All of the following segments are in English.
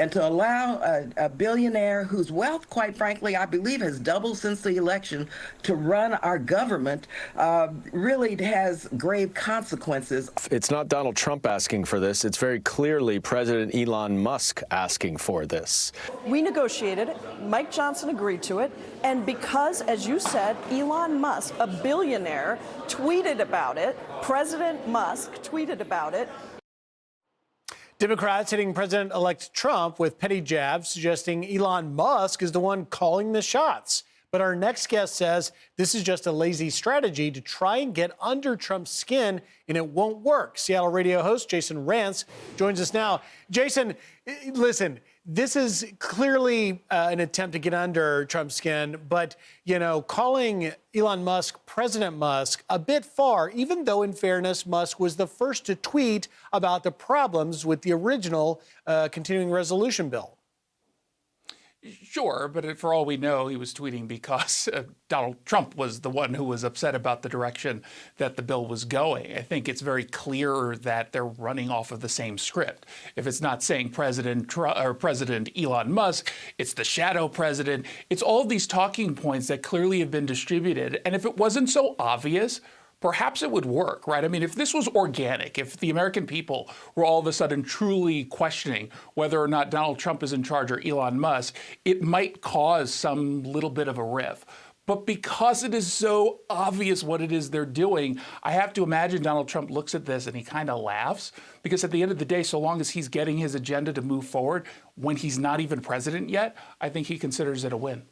And to allow a billionaire whose wealth, quite frankly, I believe has doubled since the election to run our government really has grave consequences. It's not Donald Trump asking for this. It's very clearly President Elon Musk asking for this. We negotiated it. Mike Johnson agreed to it. And because, as you said, Elon Musk, a billionaire, tweeted about it, President Musk tweeted about it. Democrats hitting President-elect Trump with petty jabs, suggesting Elon Musk is the one calling the shots. But our next guest says this is just a lazy strategy to try and get under Trump's skin, and it won't work. Seattle radio host Jason Rantz joins us now. Jason, listen, this is clearly an attempt to get under Trump's skin, but, you know, calling Elon Musk President Musk a bit far, even though, in fairness, Musk was the first to tweet about the problems with the original continuing resolution bill. Sure, but for all we know, he was tweeting because Donald Trump was the one who was upset about the direction that the bill was going. I think it's very clear that they're running off of the same script. If it's not saying President Elon Musk, it's the shadow president. It's all of these talking points that clearly have been distributed. And if it wasn't so obvious, perhaps it would work, right? I mean, if this was organic, if the American people were all of a sudden truly questioning whether or not Donald Trump is in charge or Elon Musk, it might cause some little bit of a riff. But because it is so obvious what it is they're doing, I have to imagine Donald Trump looks at this and he kind of laughs, because at the end of the day, so long as he's getting his agenda to move forward when he's not even president yet, I think he considers it a win.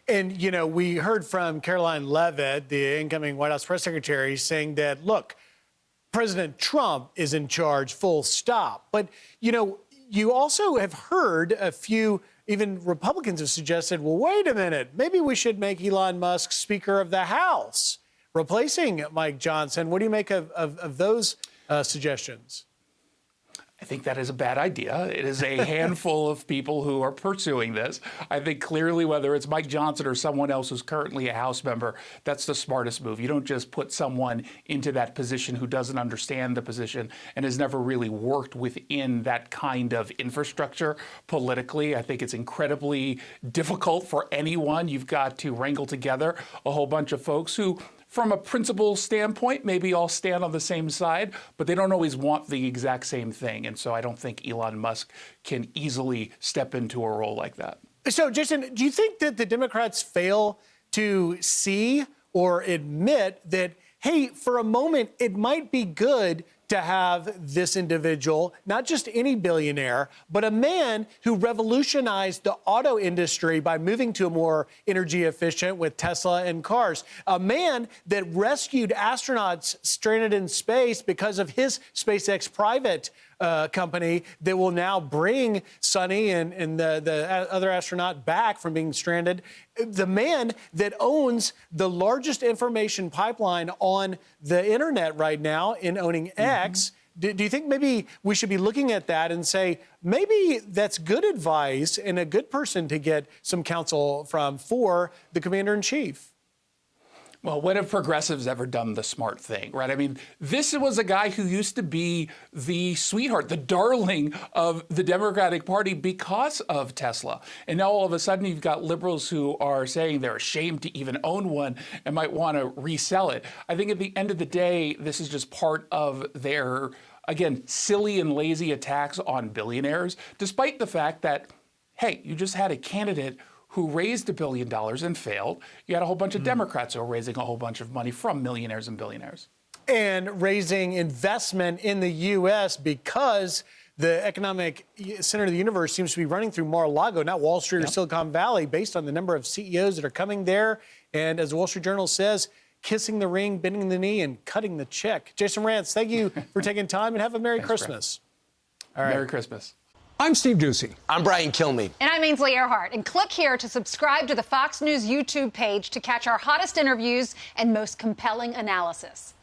And, you know, we heard from Caroline Leavitt, the incoming White House press secretary, saying that, look, President Trump is in charge, full stop. But, you know, you also have heard a few, even Republicans have suggested, well, wait a minute, maybe we should make Elon Musk Speaker of the House, replacing Mike Johnson. What do you make of those suggestions? I think that is a bad idea. It is a handful of people who are pursuing this. I think clearly whether it's Mike Johnson or someone else who's currently a House member, that's the smartest move. You don't just put someone into that position who doesn't understand the position and has never really worked within that kind of infrastructure politically. I think it's incredibly difficult for anyone. You've got to wrangle together a whole bunch of folks who, from a principle standpoint, maybe all stand on the same side, but they don't always want the exact same thing. And so I don't think Elon Musk can easily step into a role like that. So, Jason, do you think that the Democrats fail to see or admit that, hey, for a moment, it might be good to have this individual, not just any billionaire, but a man who revolutionized the auto industry by moving to a more energy efficient with Tesla and cars, a man that rescued astronauts stranded in space because of his SpaceX private company that will now bring Sonny and the other astronaut back from being stranded. The man that owns the largest information pipeline on the internet right now in owning X. Do you think maybe we should be looking at that and say, maybe that's good advice and a good person to get some counsel from for the commander-in-chief? Well, when have progressives ever done the smart thing, right? I mean, this was a guy who used to be the sweetheart, the darling of the Democratic Party because of Tesla. And now all of a sudden you've got liberals who are saying they're ashamed to even own one and might want to resell it. I think at the end of the day, this is just part of their, again, silly and lazy attacks on billionaires, despite the fact that, hey, you just had a candidate who raised $1 billion and failed. You had a whole bunch of Democrats who are raising a whole bunch of money from millionaires and billionaires. And raising investment in the U.S. because the economic center of the universe seems to be running through Mar-a-Lago, not Wall Street or Silicon Valley, based on the number of CEOs that are coming there. And as the Wall Street Journal says, kissing the ring, bending the knee, and cutting the check. Jason Rantz, thank you for taking time, and have a Merry Christmas. All right. Merry Christmas. I'm Steve Doocy. I'm Brian Kilmeade. And I'm Ainsley Earhart. And click here to subscribe to the Fox News YouTube page to catch our hottest interviews and most compelling analysis.